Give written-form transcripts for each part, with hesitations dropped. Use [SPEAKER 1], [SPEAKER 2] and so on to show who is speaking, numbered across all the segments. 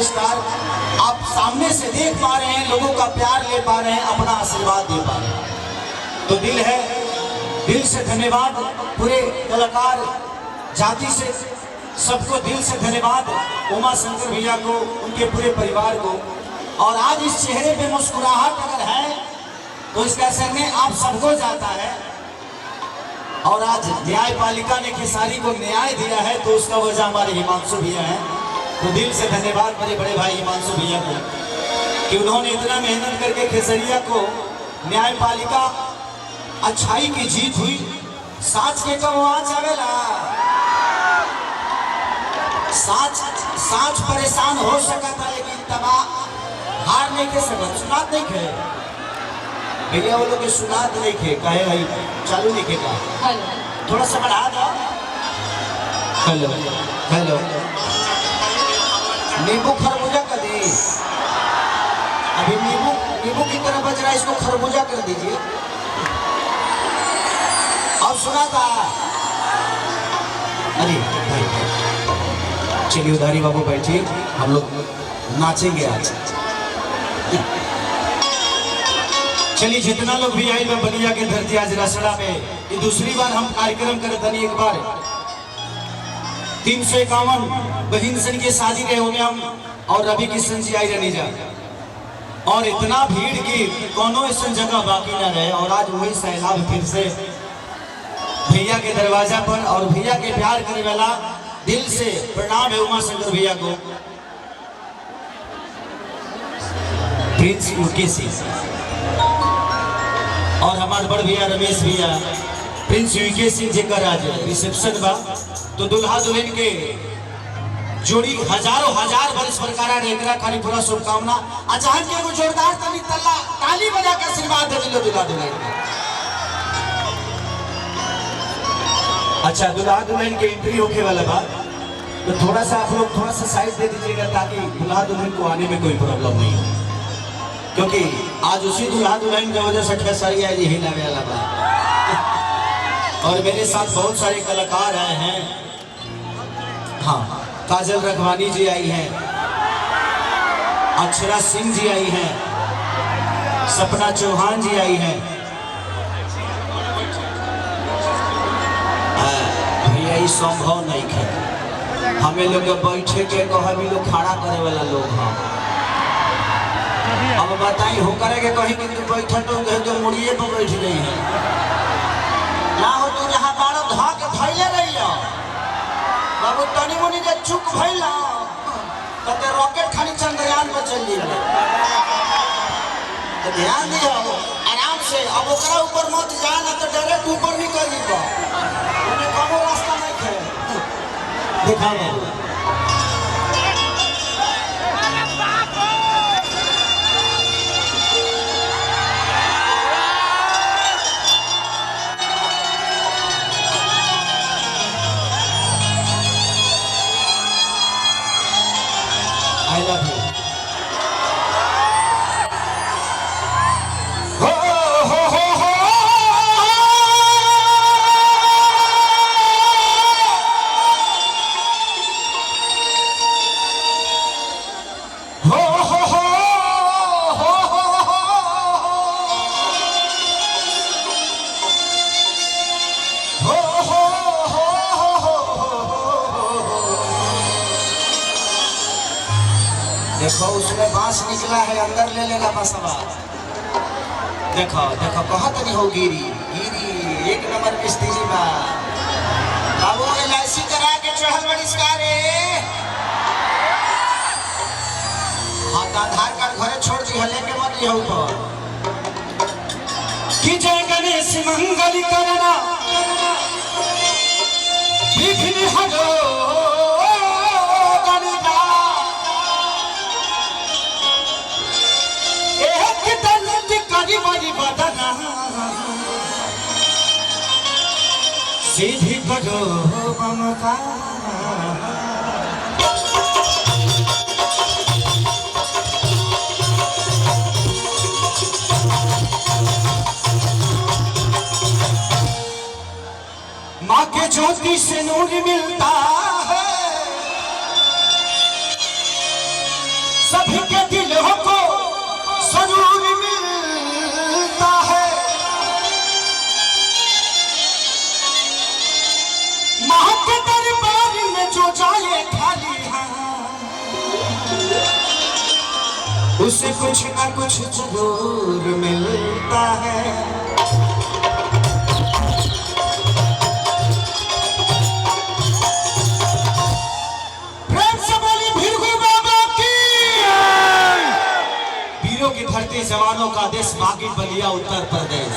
[SPEAKER 1] Star आप सामने से देख पा रहे हैं, लोगों का प्यार ले पा रहे हैं, अपना आशीर्वाद दे पा रहे हैं, तो दिल है, दिल से धन्यवाद पूरे कलाकार जाति से, सबको दिल से धन्यवाद उमा शंकर भैया को, उनके पूरे परिवार को। और आज इस चेहरे पे मुस्कुराहट अगर है तो इसका श्रेय आप सबको जाता है। और आज न्यायपालिका ने खेसारी को न्याय दिया है तो उसका वजह हमारे हिमांशु भैया है। तो दिल से धन्यवाद मेरे बड़े भाई हिमांशु भैया को कि उन्होंने इतना मेहनत करके खेसरिया को न्यायपालिका अच्छाई की जीत हुई। साच के कब आँच आवेला, साच परेशान हो सका था लेकिन तबाह हार नहीं के सकत, सुनात नहीं खे भैया वो लोग के सुनात नहीं खे कहे भाई चालू नहीं खे का थोड़ा सा बढ़ा दो। हेलो हेलो नींबू खरबूजा कर दे, अभी नींबू की तरह बज रहा है, इसको खरबूजा कर दीजिए। अब सुना था अरे भाई चलिए उधारी बाबू बैठिए, हम लोग नाचेंगे आज। चलिए जितना लोग भी आए बलिया के धरती आज रसड़ा में ये दूसरी बार हम कार्यक्रम करते हैं। एक बार 351 बहिन सन की शादी के होने हम और रवि किशन जी आई रहने जा, और इतना भीड़ की कोनो ऐसा जगह बाकी ना रहे। और आज वही सैलाब फिर से भैया के दरवाजा पर, और भैया के प्यार करने वाला दिल से प्रणाम है उमा शंकर भैया को। प्रिंस यूके सिंह और हमारे बड़ भैया रमेश भैया प्रिंस यूके सिंह जी का आज रिसेप्शन बा, तो दुल्हा दुल्हन के जोड़ी हजारों हजार वर्ष बरकरार रहेगा। खाली पूरा शुभकामना। अचानक एगो जोरदार ताली बजा के आशीर्वाद दे दिलो दुल्हा दुल्हन के। अच्छा दुल्हा दुल्हन के एंट्री होके वाला बा, तो थोड़ा सा आप लोग थोड़ा सा साइड दे दीजिएगा ताकि दुल्हा दुल्हन को आने में कोई प्रॉब्लम नहीं हो, क्योंकि आज उसी दुल्हा दुल्हन की वजह से खेसरिया यही लगे वाला बा। और मेरे साथ बहुत सारे कलाकार आए हैं। हाँ, काजल रखवानी जी आई हैं, अक्षरा सिंह जी आई हैं, सपना चौहान जी आई हैं। भैया ये संभव नहीं है, हमें लोग बैठे के कहीं लोग खड़ा करे वाला लोग हैं। अब बताई हो करे के कहीं कि बैठे तो मुड़िए पर बैठ गई है ना हो, तू जहाँ बारो धा के धैले रही हो बाबू, तनी मुनी के चुप भइला तो रॉकेट खाली चंद्रयान पर चल दी। तो ध्यान दियो आराम से, अब ओकरा ऊपर मत जा ना तो डायरेक्ट ऊपर निकल जीबो, उन्हें कोनो रास्ता नहीं है। दिखा बाबू I love you. हो हो हो हो देखो उसमें बांस निकला है, अंदर ले लेना बसवा। देखो देखो कहत नहीं हो गिरी गिरी एक नंबर मिस्त्री बा बाबू, एलआईसी करा के चढ़ल बड़िस्कारे। हाँ तो आधार कार्ड घरे छोड़ दी है, लेके मत लिया ऊपर कि जय गणेश मंगल करना विघ्न हरो सीधी करो ममता। माँ के ज्योति से नूर मिलता है, सभी के दिलों को जरूर मिलता है, माँ के दरबार में जो जाए खाली है, उसे कुछ ना कुछ जरूर मिलता है। की धरती जवानों का देश बागी बलिया उत्तर प्रदेश,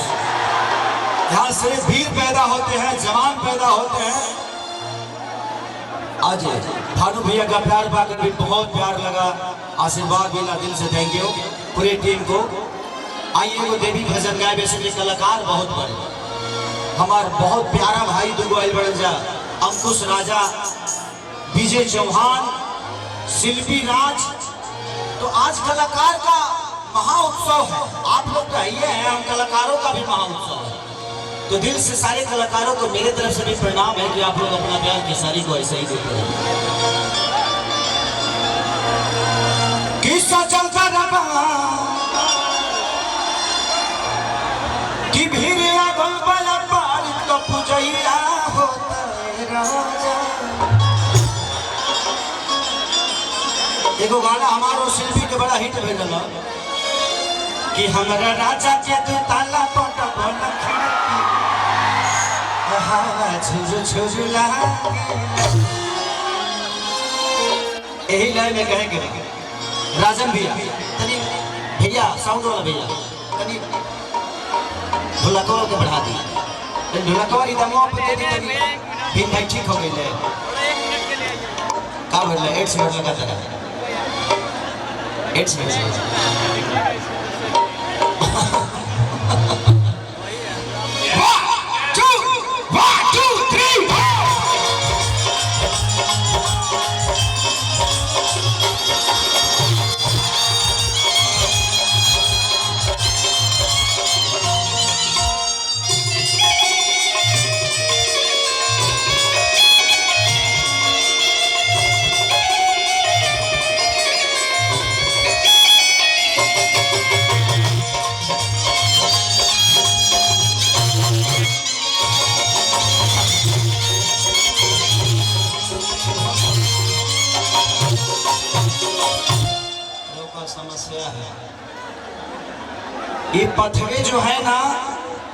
[SPEAKER 1] यहाँ सिर्फ वीर पैदा होते हैं, जवान पैदा होते हैं। आज भानु भैया का प्यार पाकर भी बहुत प्यार लगा, आशीर्वाद मिला, दिल से थैंक यू पूरी टीम को। आइए वो देवी भजन गाए, वैसे भी कलाकार बहुत बड़े, हमारे बहुत प्यारा भाई दुगोइल बड़जा, अंकुश राजा, विजय चौहान, शिल्पी राज। तो आज कलाकार का महाउत्सव है, आप लोग तो आइए हैं, हम कलाकारों का भी महाउत्सव है। तो दिल से सारे कलाकारों को मेरे तरफ से भी प्रणाम है कि आप लोग अपना प्यार खेसारी को ऐसे ही देते हैं। किस्सा चलता रहा कि भीड़ लागल वाला पार तो पूजैया होता है राजा। एगो गाना हमारो शिल्पी के बड़ा हिट भेजल कि हमरा राजा के तू ताला पट बोल खिड़की हवा झुझु झुझु लागे। यही लाइन में कहे के राजन भैया तनी भैया साउंड वाला भैया तनी ढोलकवा के बढ़ा दी, तनी ढोलकवा रिदमवा पे दे दी, तनी बिन भाई ठीक हो गइले का बोल 8 मिनट लगा जरा 8 मिनट। समस्या है ये पथवे जो है ना,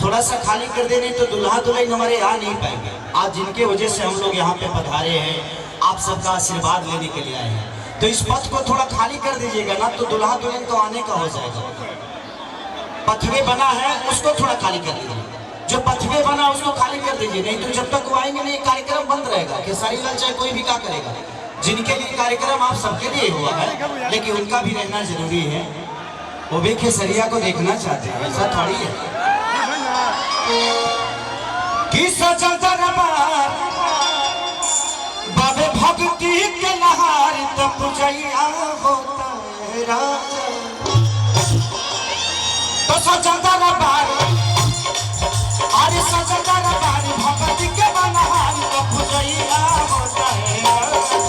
[SPEAKER 1] थोड़ा सा खाली कर देने तो दुल्हा दुल्हन हमारे आ नहीं पाएंगे। आज जिनके वजह से हम लोग यहाँ पे पधारे हैं, आप सबका आशीर्वाद लेने के लिए आए हैं, तो इस पथ को थोड़ा खाली कर दीजिएगा ना, तो दुल्हा दुल्हन को आने का हो जाएगा। पथवे बना है उसको थोड़ा खाली कर दीजिए, जो पथवे बना उसको खाली कर दीजिए, नहीं तो जब तक वो आएंगे नहीं कार्यक्रम बंद रहेगा। खेसारी लाल चाहे कोई भी क्या करेगा, जिनके लिए कार्यक्रम आप सबके लिए हुआ है, लेकिन उनका भी रहना जरूरी है, वो भी खेसरिया को देखना चाहते हैं, ऐसा थोड़ी है। किस्सा चलता रहा बाबे भक्ति के नहार तब पूजैया होता है राजा। तो सचलता रहा अरे सचलता रहा भक्ति के नहार तब पूजैया होता है राजा।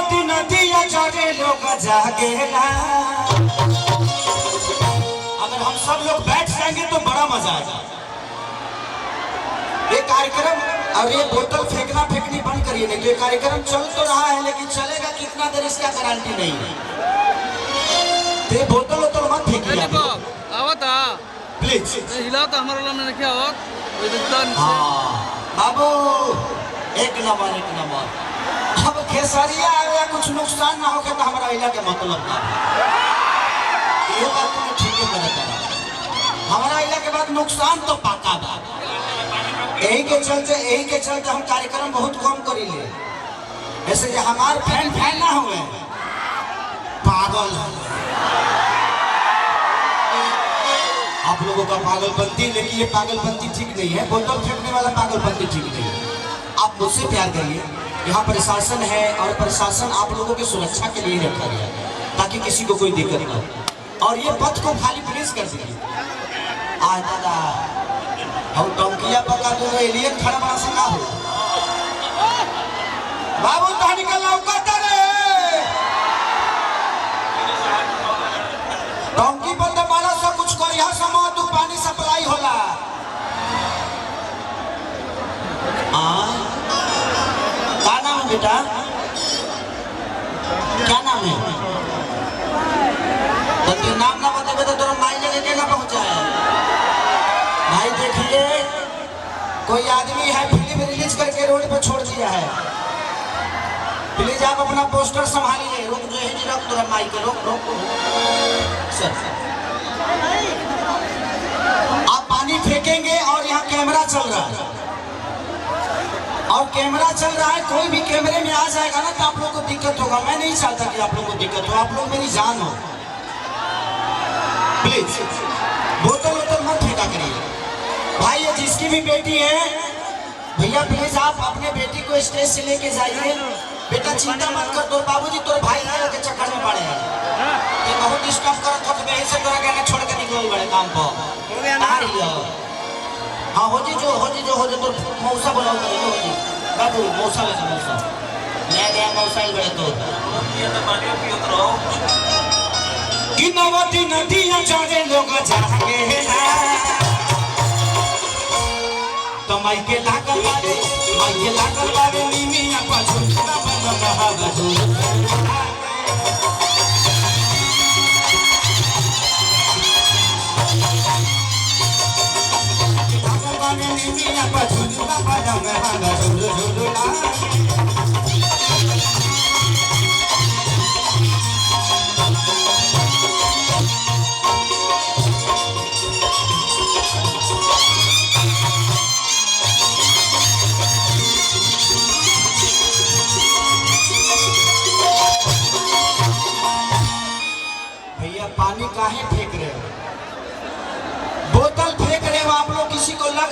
[SPEAKER 1] कि नदिया चढ़े लोग जागेला, अगर हम सब लोग बैठ जाएंगे तो बड़ा मजा आएगा। ये कार्यक्रम और ये बोतल फेंकना फेंकनी बंद करिए, नहीं तो ये कार्यक्रम चल तो रहा है लेकिन चलेगा कितना देर इसका गारंटी नहीं है। तो ये बोतल तो मत फेंकिए प्लीज,
[SPEAKER 2] हिला तो हमारा ने क्या
[SPEAKER 1] बाबू एक नंबर। अब खेसरिया आया कुछ नुकसान ना हो के तो हमारा इला के मतलब ना, ये बात तुम ठीक है करता, हमारा इला के बाद नुकसान तो पाका बा। यही के चलते हम कार्यक्रम बहुत कम करी ले, ऐसे जो हमार फैन ना हुए पागल आप लोगों का पागलपंथी, लेकिन ये पागलपंथी ठीक नहीं है, बोतल फेंकने वाला पागलपंथी ठीक नहीं है। आप मुझसे प्यार करिए, यहाँ प्रशासन है और प्रशासन आप लोगों की सुरक्षा के लिए रखा गया, ताकि किसी को कोई दिक्कत ना हो। और ये पथ को खाली प्लीज कर दीजिए। आ दादा हम टंकिया पका दो एलियन खड़ा बना सका हो बाबू कहानी का लौकता रे टंकी बंद मारा सब कुछ कर यहाँ समय तू पानी सप्लाई होला। क्या नाम है बेटा क्या नाम है? तो नाम ना बताए तो तुम माई जगह के ना पहुंचा है। भाई देखिए कोई आदमी है फिल्म रिलीज करके रोड पे छोड़ दिया है। प्लीज आप अपना पोस्टर संभालिए। रुक जो है रख तुरंत माई के रोक रोक सर। आप पानी फेंकेंगे और यहाँ कैमरा चल रहा है और कैमरा चल रहा है। कोई भी कैमरे में आ जाएगा ना तो आप लोगों को दिक्कत होगा। मैं नहीं चाहता कि आप लोगों को दिक्कत हो। आप लोग मेरी जान हो। प्लीज बोतल वोतल मत फेंका करिए। भाई ये जिसकी भी बेटी है भैया प्लीज आप अपने बेटी को स्टेज से लेके जाइए। बेटा चिंता मत कर तोर बाबूजी तोर भाई के चक्कर में पड़े हैं। ये बहुत डिस्टर्ब करत हो यही से तोरा कहना छोड़ के निकल बड़े काम पर। हाँ हो जी जो तोर मौसा बोलाओ करे हो जी बाबू मौसा ले मौसा नया नया मौसा ही बड़े तो कि नवती नदियां जाने लोग जागे ना तो माई के लागल बारे निमिया पाछू ना बंदा बजू निमिया पाछू ना बंदा झुलू भैया पानी काहे फेंक रहे हो? बोतल फेंक रहे हो आप लोग। किसी को लग रहा